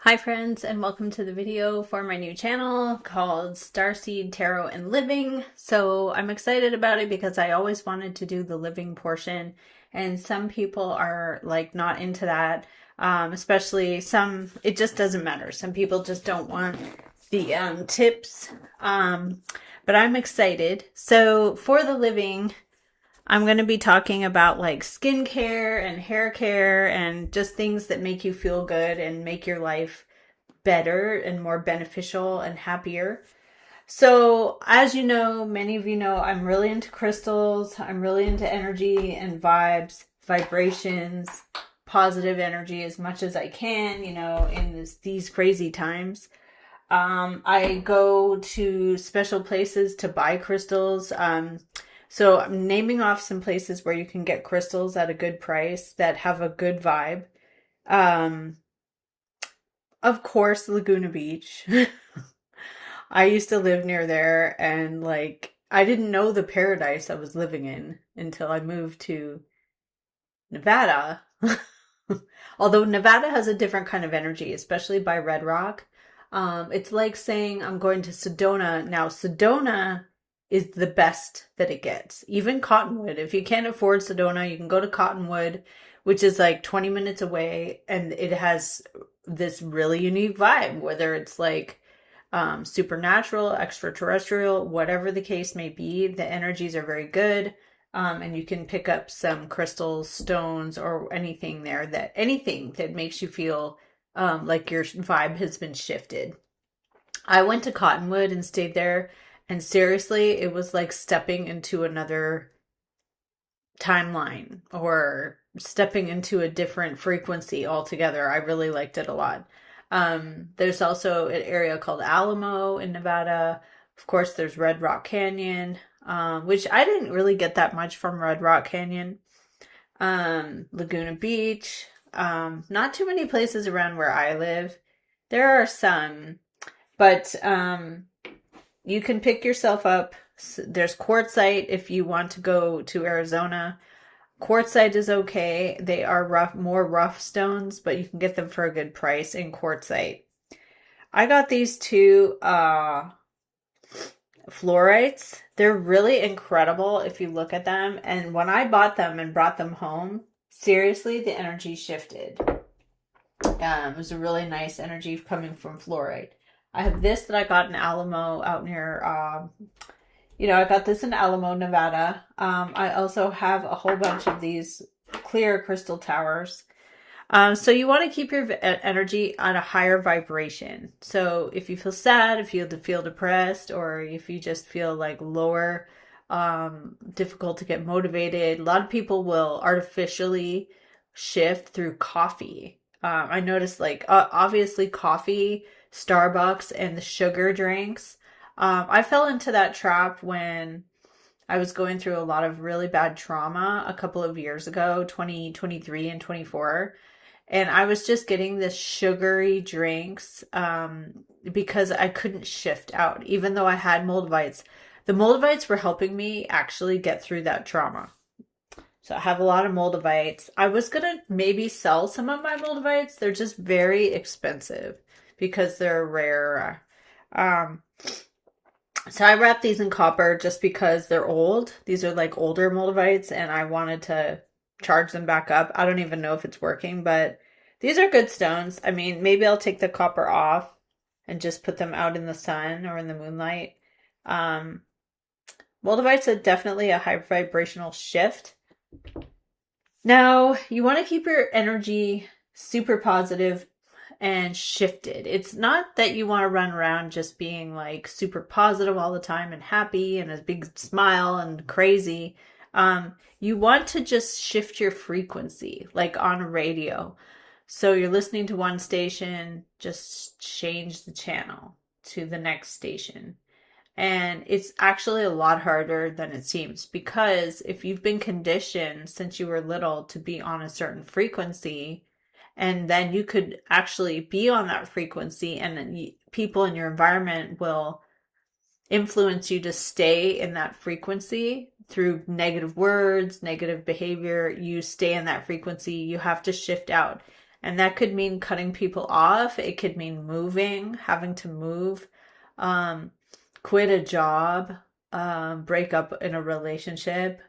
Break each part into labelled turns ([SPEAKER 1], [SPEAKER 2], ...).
[SPEAKER 1] Hi friends, and welcome to the video for my new channel called Starseed Tarot and Living. So I'm excited about it because I always wanted to do the living portion, and some people are like not into that, especially some, it just doesn't matter. Some people just don't want the tips, but I'm excited. So for the living, I'm going to be talking about like skincare and hair care and just things that make you feel good and make your life better and more beneficial and happier. So, as you know, many of you know, I'm really into crystals. I'm really into energy and vibes, vibrations, positive energy as much as I can, in these crazy times. I go to special places to buy crystals. So I'm naming off some places where you can get crystals at a good price that have a good vibe. Of course, Laguna Beach. I used to live near there, and like I didn't know the paradise I was living in until I moved to Nevada. Although Nevada has a different kind of energy, especially by Red Rock. It's like saying I'm going to Sedona. Now, Sedona is the best that it gets. Even Cottonwood. If you can't afford Sedona, you can go to Cottonwood, which is like 20 minutes away, and it has this really unique vibe, whether it's like supernatural, extraterrestrial, whatever the case may be. The energies are very good. And you can pick up some crystals, stones, or anything that makes you feel like your vibe has been shifted. I went to Cottonwood and stayed there, and seriously, it was like stepping into another timeline or stepping into a different frequency altogether. I really liked it a lot. There's also an area called Alamo in Nevada. Of course, there's Red Rock Canyon, which I didn't really get that much from Red Rock Canyon. Laguna Beach. Not too many places around where I live. There are some, but you can pick yourself up. There's quartzite if you want to go to Arizona. Quartzite is okay. They are more rough stones, but you can get them for a good price in quartzite. I got these two fluorites. They're really incredible if you look at them. And when I bought them and brought them home, seriously, the energy shifted. It was a really nice energy coming from fluorite. I have this that I got in Alamo out near, I got this in Alamo, Nevada. I also have a whole bunch of these clear crystal towers. So you want to keep your energy on a higher vibration. So if you feel sad, if you feel depressed, or if you just feel like lower, difficult to get motivated, a lot of people will artificially shift through coffee. I noticed obviously coffee, Starbucks, and the sugar drinks. I fell into that trap when I was going through a lot of really bad trauma a couple of years ago, 2023 and 24. And I was just getting this sugary drinks because I couldn't shift out, even though I had moldavites. The moldavites were helping me actually get through that trauma. So I have a lot of moldavites. I was going to maybe sell some of my moldavites. They're just very expensive because they're rare. So I wrap these in copper just because they're old. These are like older moldavites, and I wanted to charge them back up. I don't even know if it's working, but these are good stones. I mean, maybe I'll take the copper off and just put them out in the sun or in the moonlight. Moldavites are definitely a high vibrational shift. Now, you want to keep your energy super positive and shifted. It's not that you want to run around just being like super positive all the time and happy and a big smile and crazy. You want to just shift your frequency, like on a radio. So you're listening to one station, just change the channel to the next station. And it's actually a lot harder than it seems, because if you've been conditioned since you were little to be on a certain frequency, and then you could actually be on that frequency, and people in your environment will influence you to stay in that frequency through negative words, negative behavior. You stay in that frequency. You have to shift out. And that could mean cutting people off. It could mean moving, having to move, quit a job, break up in a relationship.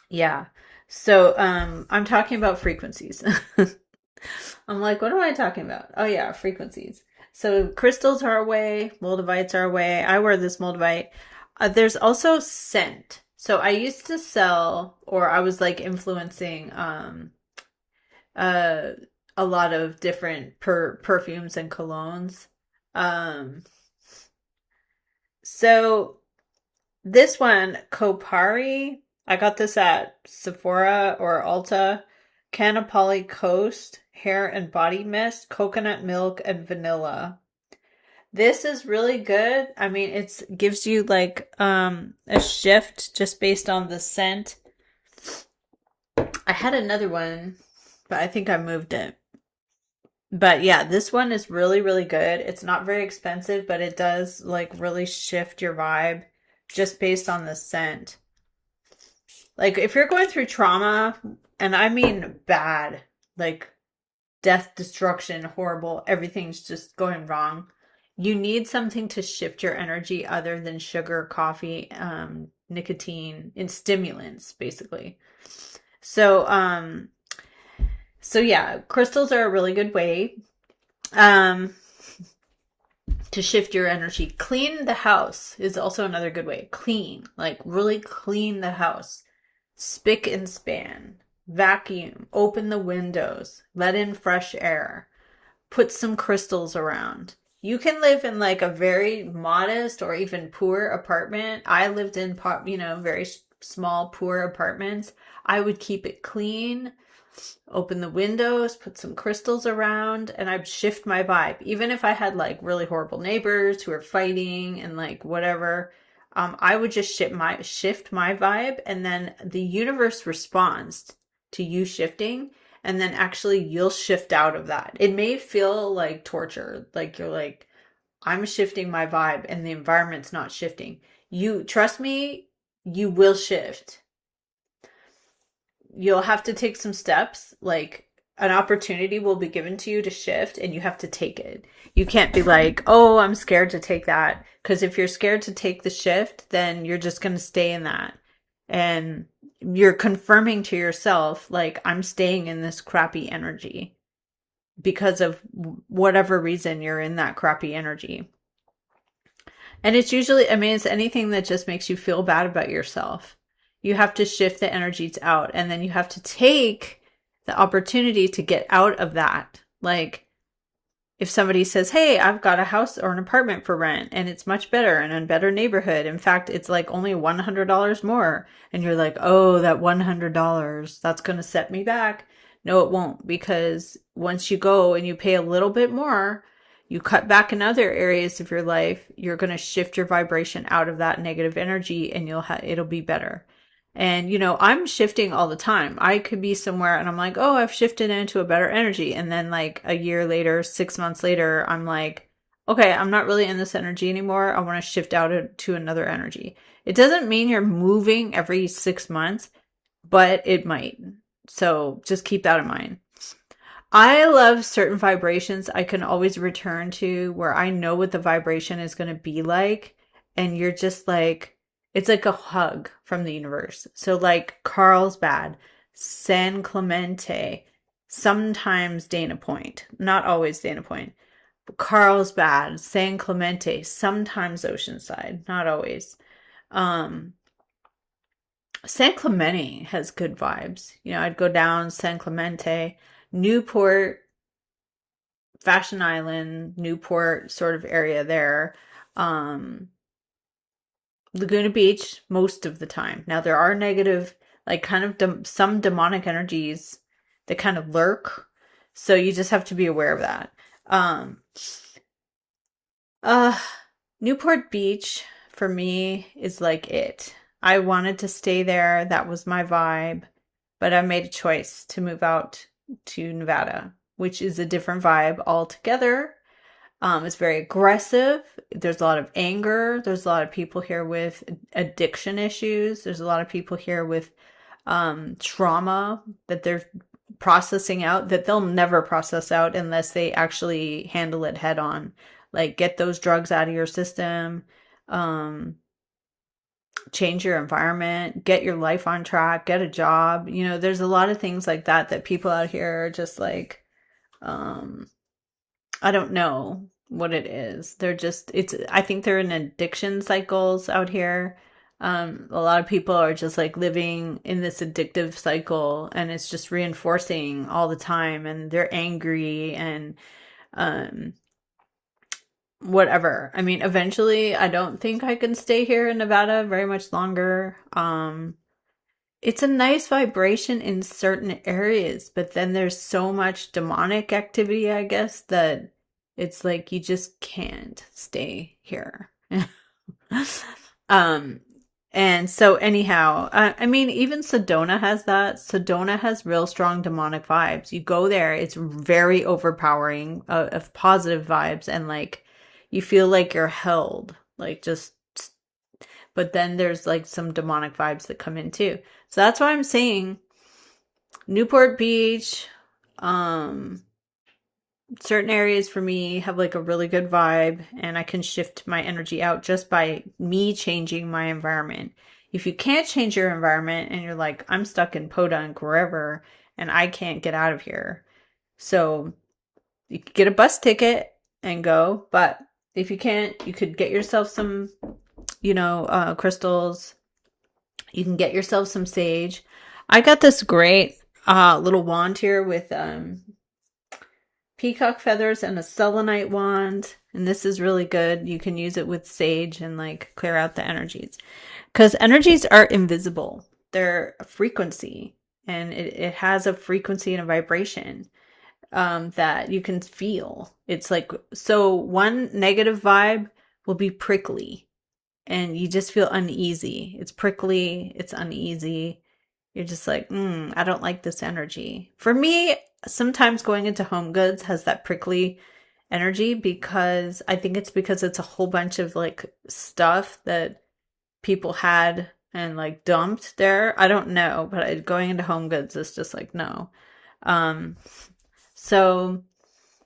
[SPEAKER 1] Yeah. So I'm talking about frequencies. I'm like, what am I talking about? Oh yeah, frequencies. So crystals are away, moldavites are away. I wear this moldavite. There's also scent. So I used to sell, or I was like influencing uh a lot of different perfumes and colognes. Um so this one, Kopari, I got this at Sephora or Ulta. Canapali Coast hair and body mist, coconut milk and vanilla. This is really good. I mean, it gives you like a shift just based on the scent. I had another one, but I think I moved it. But yeah, this one is really, really good. It's not very expensive, but it does like really shift your vibe just based on the scent. Like if you're going through trauma, and I mean bad, like death, destruction, horrible, everything's just going wrong. You need something to shift your energy other than sugar, coffee, nicotine, and stimulants, basically. So, yeah, crystals are a really good way to shift your energy. Clean the house is also another good way. Clean, like really clean the house. Spick and span. Vacuum. Open the windows. Let in fresh air. Put some crystals around. You can live in like a very modest or even poor apartment. I lived in, very small, poor apartments. I would keep it clean, open the windows, put some crystals around, and I'd shift my vibe. Even if I had like really horrible neighbors who were fighting and like whatever, I would just shift my vibe, and then the universe responds to you shifting, and then actually you'll shift out of that. It may feel like torture, like you're like, I'm shifting my vibe and the environment's not shifting. You trust me, you will shift. You'll have to take some steps, like an opportunity will be given to you to shift and you have to take it. You can't be like, oh, I'm scared to take that. Because if you're scared to take the shift, then you're just going to stay in that. And you're confirming to yourself, like, I'm staying in this crappy energy because of whatever reason you're in that crappy energy. And it's usually, it's anything that just makes you feel bad about yourself. You have to shift the energies out, and then you have to take the opportunity to get out of that. Like, if somebody says, hey, I've got a house or an apartment for rent and it's much better and in a better neighborhood. In fact, it's like only $100 more. And you're like, oh, that $100, that's going to set me back. No, it won't, because once you go and you pay a little bit more, you cut back in other areas of your life, you're going to shift your vibration out of that negative energy and it'll be better. And, I'm shifting all the time. I could be somewhere and I'm like, oh, I've shifted into a better energy. And then like a year later, 6 months later, I'm like, okay, I'm not really in this energy anymore. I want to shift out to another energy. It doesn't mean you're moving every 6 months, but it might. So just keep that in mind. I love certain vibrations I can always return to where I know what the vibration is going to be like. And you're just like, it's like a hug from the universe. So like Carlsbad, San Clemente, sometimes Dana Point, not always Dana Point, but Carlsbad, San Clemente, sometimes Oceanside, not always. San Clemente has good vibes. I'd go down San Clemente, Newport, Fashion Island, Newport sort of area there. Laguna Beach most of the time. Now there are negative, like kind of some demonic energies that kind of lurk. So you just have to be aware of that. Newport Beach for me is like it. I wanted to stay there. That was my vibe. But I made a choice to move out to Nevada, which is a different vibe altogether. It's very aggressive. There's a lot of anger. There's a lot of people here with addiction issues. There's a lot of people here with trauma that they're processing out that they'll never process out unless they actually handle it head on. Like, get those drugs out of your system, change your environment, get your life on track, get a job. You know, there's a lot of things like that people out here are just like, I don't know what it is. I think they're in addiction cycles out here. A lot of people are just like living in this addictive cycle, and it's just reinforcing all the time, and they're angry and whatever. I mean, eventually I don't think I can stay here in Nevada very much longer. It's a nice vibration in certain areas, but then there's so much demonic activity, I guess, that it's like you just can't stay here. And so anyhow, I mean, even Sedona has that. Sedona has real strong demonic vibes. You go there, it's very overpowering of positive vibes, and like you feel like you're held, like just, but then there's like some demonic vibes that come in too. So that's why I'm saying Newport Beach, certain areas for me have like a really good vibe, and I can shift my energy out just by me changing my environment. If you can't change your environment and you're like, I'm stuck in Podunk, wherever, and I can't get out of here. So you could get a bus ticket and go, but if you can't, you could get yourself some, crystals. You can get yourself some sage. I got this great little wand here with peacock feathers and a selenite wand, and this is really good. You can use it with sage and like clear out the energies, because energies are invisible. They're a frequency, and it has a frequency and a vibration that you can feel. It's like, so one negative vibe will be prickly, and you just feel uneasy. It's prickly, it's uneasy. You're just like, I don't like this energy. For me, sometimes going into Home Goods has that prickly energy, because I think it's because it's a whole bunch of like stuff that people had and like dumped there. I don't know, but going into Home Goods is just like, no. So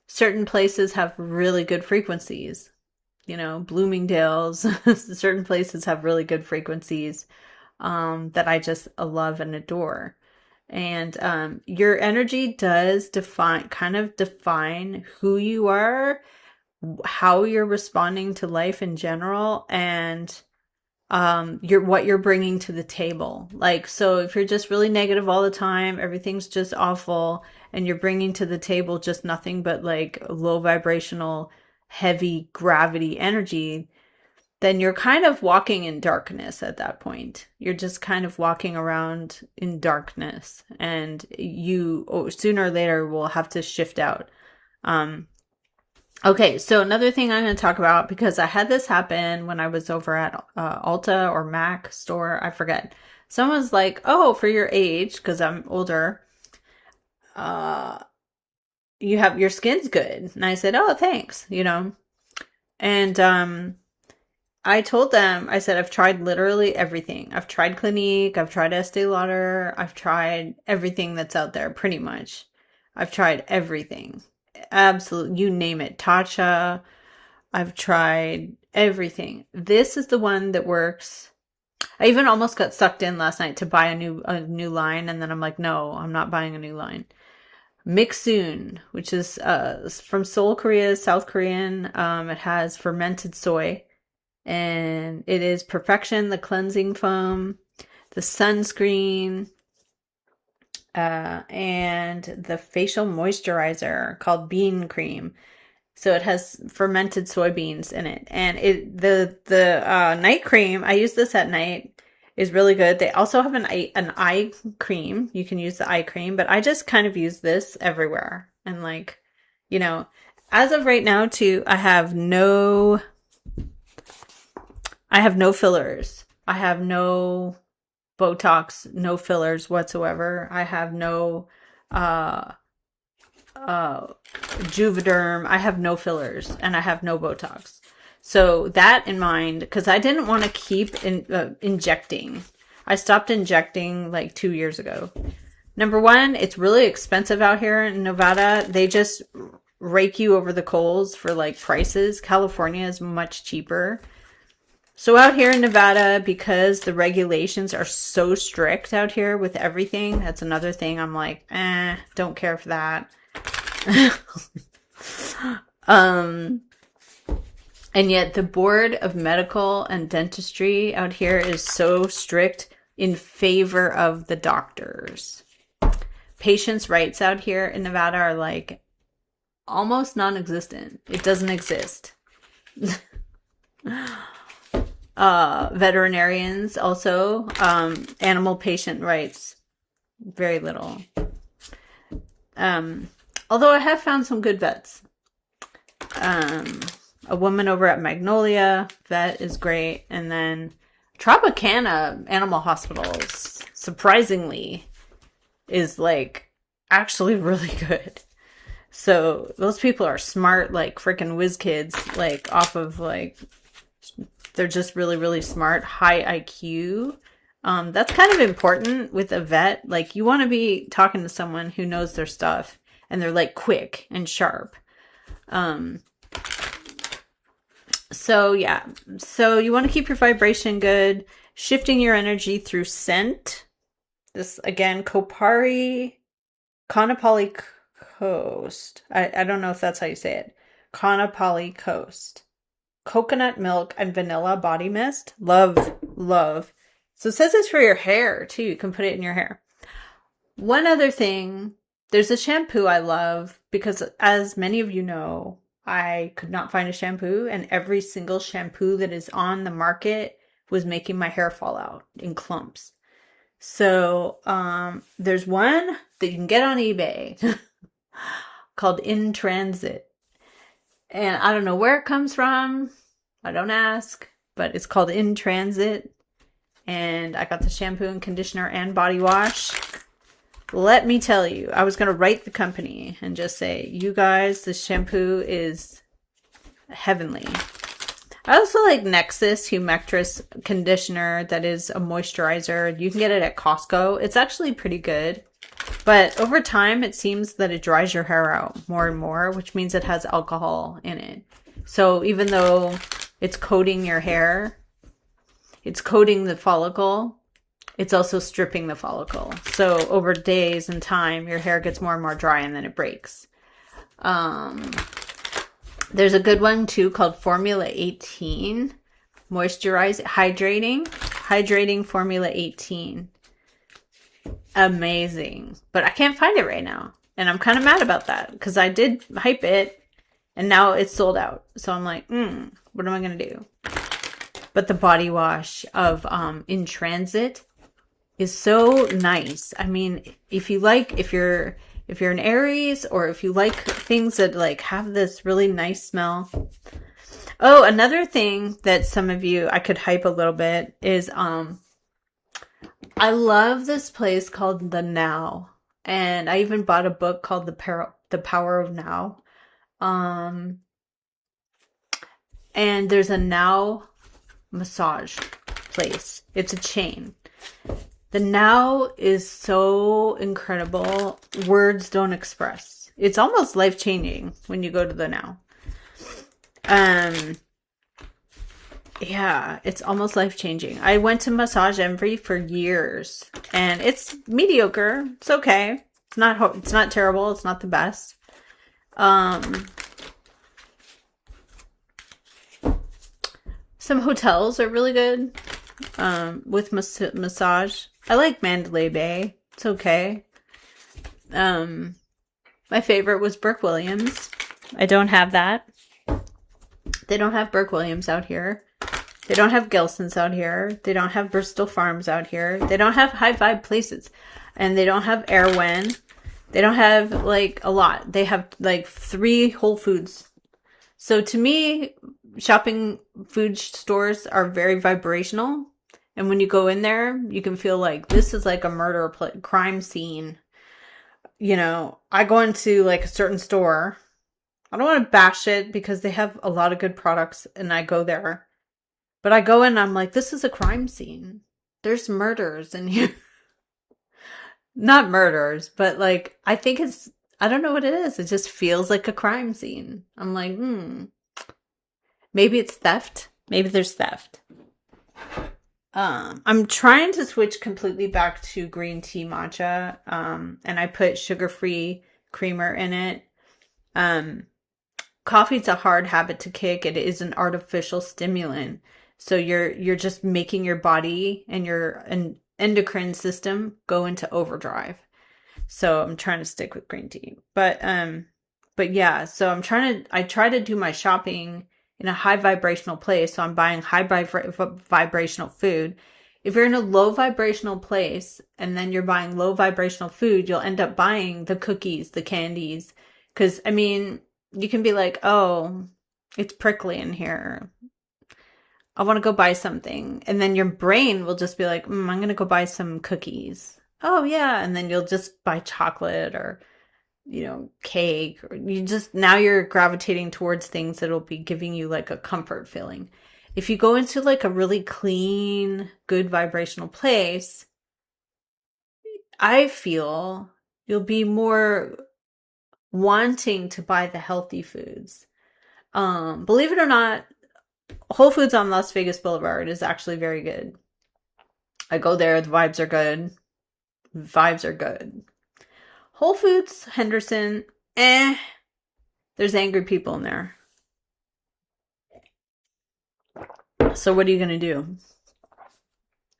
[SPEAKER 1] certain places have really good frequencies, Bloomingdale's, certain places have really good frequencies that I just love and adore. And your energy does define who you are, how you're responding to life in general, and what you're bringing to the table. Like, so if you're just really negative all the time, everything's just awful, and you're bringing to the table just nothing but like low vibrational, heavy gravity energy, then you're kind of walking in darkness at that point. You're just kind of walking around in darkness, and you sooner or later will have to shift out. Okay, so another thing I'm going to talk about, because I had this happen when I was over at Ulta or Mac store, I forget. Someone's like, oh, for your age, because I'm older, your skin's good. And I said, oh, thanks, And I told them, I said, I've tried literally everything. I've tried Clinique, I've tried Estee Lauder, I've tried everything that's out there, pretty much. I've tried everything. Absolutely, you name it. Tatcha, I've tried everything. This is the one that works. I even almost got sucked in last night to buy a new line, and then I'm like, no, I'm not buying a new line. Mixun, which is from Seoul, Korea, South Korean. It has fermented soy, and it is perfection, the cleansing foam, the sunscreen, and the facial moisturizer called Bean Cream. So it has fermented soybeans in it, and the night cream, I use this at night, is really good. They also have an eye cream. You can use the eye cream, but I just kind of use this everywhere. And like, as of right now too, I have no fillers. I have no Botox, no fillers whatsoever. I have no Juvederm. I have no fillers, and I have no Botox. So that in mind, because I didn't want to keep injecting. I stopped injecting like 2 years ago. Number one, it's really expensive out here in Nevada. They just rake you over the coals for like prices. California is much cheaper. So out here in Nevada, because the regulations are so strict out here with everything, that's another thing I'm like, don't care for that. And yet the Board of Medical and Dentistry out here is so strict in favor of the doctors. Patients' rights out here in Nevada are like almost non-existent. It doesn't exist. Veterinarians also, animal patient rights, very little. Although I have found some good vets. A woman over at Magnolia vet is great. And then Tropicana Animal Hospitals, surprisingly, is like actually really good. So those people are smart, like freaking whiz kids, like off of like, they're just really, really smart, high IQ. That's kind of important with a vet. Like you want to be talking to someone who knows their stuff and they're like quick and sharp. So yeah, so you want to keep your vibration good, shifting your energy through scent. This again, Kopari, Konopali Coast. I don't know if that's how you say it. Konopali Coast. Coconut milk and vanilla body mist. Love, love. So it says it's for your hair too. You can put it in your hair. One other thing, there's a shampoo I love because as many of you know, I could not find a shampoo and every single shampoo that is on the market was making my hair fall out in clumps. So there's one that you can get on eBay called In Transit. And I don't know where it comes from. I don't ask. But it's called In Transit. And I got the shampoo and conditioner and body wash. Let me tell you, I was going to write the company and just say, you guys, this shampoo is heavenly. I also like Nexus Humectress conditioner that is a moisturizer. You can get it at Costco. It's actually pretty good. But over time, it seems that it dries your hair out more and more, which means it has alcohol in it. So even though it's coating your hair, it's coating the follicle, it's also stripping the follicle. So over days and time, your hair gets more and more dry and then it breaks. There's a good one too called Formula 18. Hydrating Formula 18. Amazing. But I can't find it right now. And I'm kind of mad about that because I did hype it and now it's sold out. So I'm like, what am I going to do? But the body wash of In Transit is so nice. I mean, if you're an Aries or if you like things that like have this really nice smell. Oh, another thing that some of you I could hype a little bit is I love this place called The Now. And I even bought a book called The Power of Now. And there's a Now massage place. It's a chain. The Now is so incredible. Words don't express. It's almost life-changing when you go to The Now. Yeah, it's almost life-changing. I went to Massage Envy for years, and it's mediocre. It's okay. It's not terrible. It's not the best. Some hotels are really good with massage. I like Mandalay Bay. It's okay. My favorite was Burke Williams. I don't have that. They don't have Burke Williams out here. They don't have Gelson's out here. They don't have Bristol Farms out here. They don't have high vibe places. And they don't have Erewhon. They don't have like a lot. They have like 3 Whole Foods. So to me, shopping food stores are very vibrational. And when you go in there, you can feel like this is like a murder crime scene. You know, I go into like a certain store. I don't want to bash it because they have a lot of good products and I go there. But I go in and I'm like, this is a crime scene. There's murders in here. not murders, but like, I think it's, I don't know what it is. It just feels like a crime scene. I'm like, maybe it's theft. Maybe there's theft. I'm trying to switch completely back to green tea matcha. And I put sugar-free creamer in it. Coffee's a hard habit to kick. It is an artificial stimulant. So you're just making your body and your endocrine system go into overdrive. So I'm trying to stick with green tea. But yeah, so I try to do my shopping in a high vibrational place. So I'm buying high vibrational food. If you're in a low vibrational place and then you're buying low vibrational food, you'll end up buying the cookies, the candies. Because, I mean, you can be like, oh, it's prickly in here. I want to go buy something. And then your brain will just be like, I'm going to go buy some cookies. Oh, yeah. And then you'll just buy chocolate or, cake. Or now you're gravitating towards things that'll be giving you like a comfort feeling. If you go into like a really clean, good vibrational place, I feel you'll be more wanting to buy the healthy foods. Believe it or not, Whole Foods on Las Vegas Boulevard is actually very good. I go there, the vibes are good. Whole Foods, Henderson, there's angry people in there. So what are you gonna do?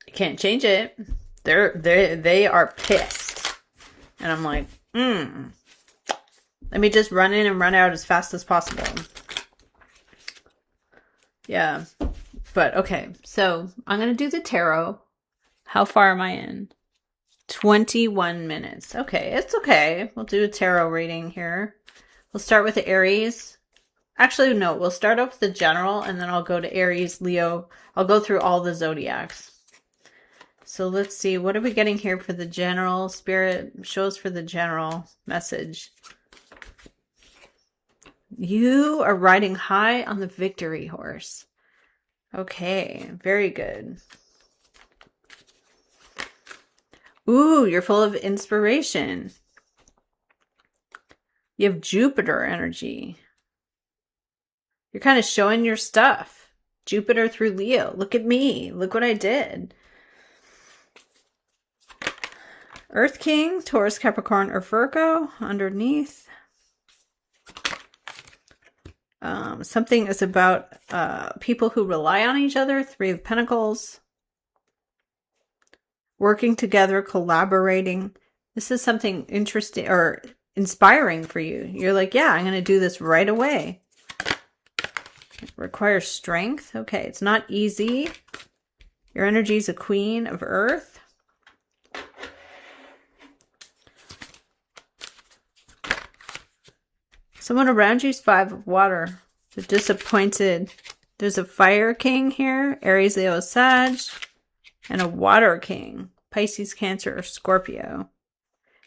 [SPEAKER 1] You can't change it. They are pissed. And I'm like, let me just run in and run out as fast as possible. Yeah. But okay, so I'm going to do the tarot. How far am I in? 21 minutes. Okay, it's okay. We'll do a tarot reading here. We'll start with the Aries. Actually, no, we'll start off with the general and then I'll go to Aries, Leo. I'll go through all the zodiacs. So let's see. What are we getting here for the general? Spirit shows for the general message. You are riding high on the victory horse. Okay, very good. Ooh, you're full of inspiration. You have Jupiter energy. You're kind of showing your stuff. Jupiter through Leo. Look at me. Look what I did. Earth King, Taurus, Capricorn, or Virgo underneath. Something is about people who rely on each other. Three of Pentacles. Working together, collaborating. This is something interesting or inspiring for you. You're like, yeah, I'm going to do this right away. It requires strength. Okay, it's not easy. Your energy is a Queen of Earth. Someone around you is Five of Water. They're disappointed. There's a Fire King here. Aries, Leo, Sag. And a Water King. Pisces, Cancer, or Scorpio.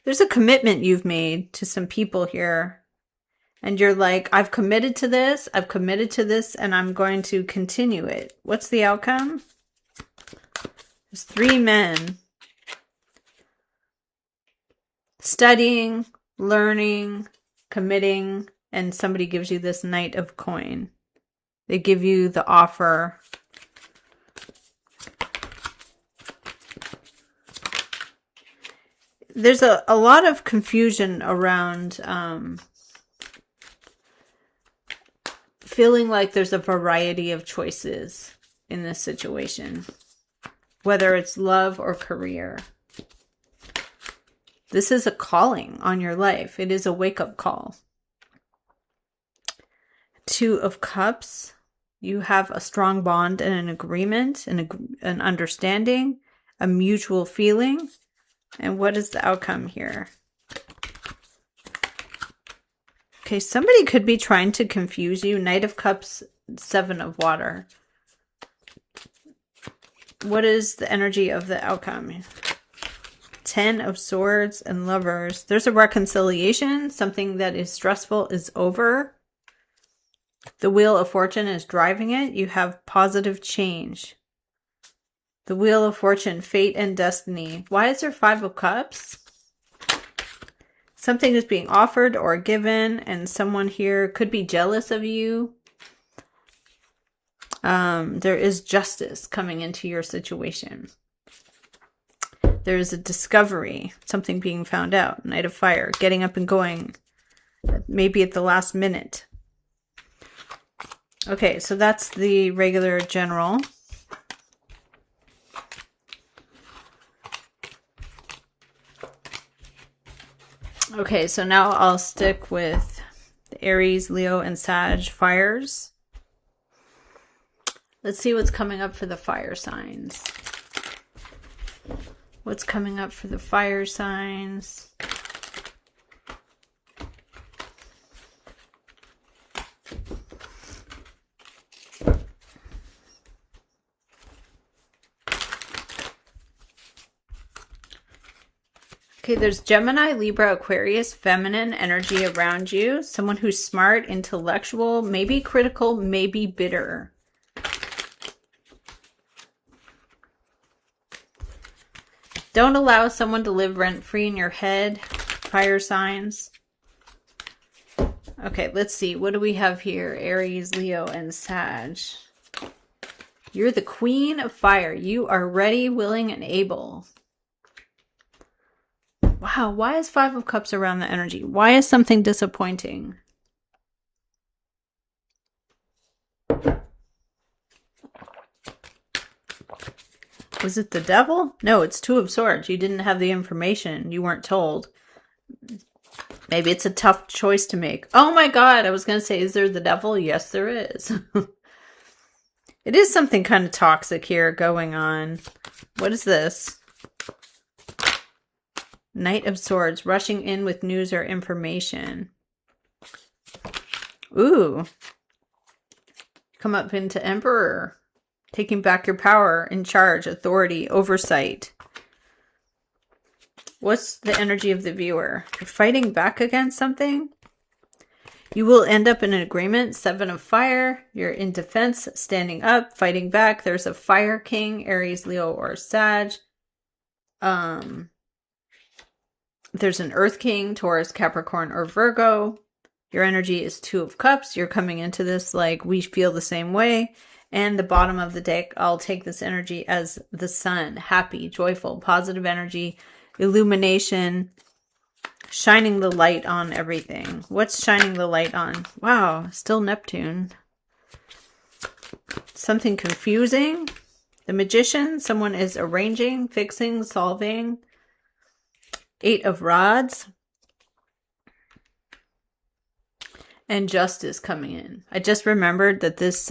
[SPEAKER 1] There's a commitment you've made to some people here. And you're like, I've committed to this, and I'm going to continue it. What's the outcome? There's 3 men. Studying, learning, committing, and somebody gives you this Knight of Coin. They give you the offer. There's a lot of confusion around feeling like there's a variety of choices in this situation, whether it's love or career. This is a calling on your life. It is a wake-up call. 2 of Cups. You have a strong bond and an agreement, an understanding, a mutual feeling. And what is the outcome here? Okay, somebody could be trying to confuse you. Knight of Cups, 7 of Water. What is the energy of the outcome? 10 of Swords and Lovers. There's a reconciliation. Something that is stressful is over. The Wheel of Fortune is driving it. You have positive change. The Wheel of Fortune, Fate and Destiny. Why is there 5 of Cups? Something is being offered or given, and someone here could be jealous of you. There is justice coming into your situation. There is a discovery, something being found out. Knight of Fire, getting up and going, maybe at the last minute. Okay, so that's the regular general. Okay, so now I'll stick with the Aries, Leo, and Sag fires. Let's see what's coming up for the fire signs. What's coming up for the fire signs? Okay, there's Gemini, Libra, Aquarius, feminine energy around you. Someone who's smart, intellectual, maybe critical, maybe bitter. Don't allow someone to live rent-free in your head. Fire signs. Okay, let's see. What do we have here? Aries, Leo, and Sag. You're the queen of fire. You are ready, willing, and able. Wow, why is Five of Cups around the energy? Why is something disappointing? Was it the devil? No, it's Two of Swords. You didn't have the information. You weren't told. Maybe it's a tough choice to make. Oh my God, I was going to say, is there the devil? Yes, there is. It is something kind of toxic here going on. What is this? Knight of Swords, rushing in with news or information. Ooh. Come up into Emperor. Taking back your power, in charge, authority, oversight. What's the energy of the viewer? You're fighting back against something? You will end up in an agreement. Seven of Fire. You're in defense, standing up, fighting back. There's a Fire King, Aries, Leo, or Sag. There's an Earth King, Taurus, Capricorn, or Virgo. Your energy is Two of Cups. You're coming into this like we feel the same way. And the bottom of the deck, I'll take this energy as the Sun. Happy, joyful, positive energy, illumination, shining the light on everything. What's shining the light on? Wow, still Neptune. Something confusing. The Magician, someone is arranging, fixing, solving. Eight of Rods. And Justice coming in. I just remembered that this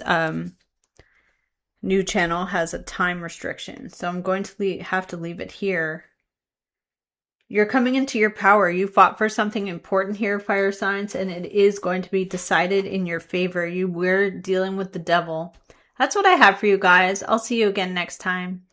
[SPEAKER 1] new channel has a time restriction, so I'm going to have to leave it here. You're coming into your power. You fought for something important here, fire signs, and it is going to be decided in your favor. You were dealing with the devil. That's what I have for you guys. I'll see you again next time.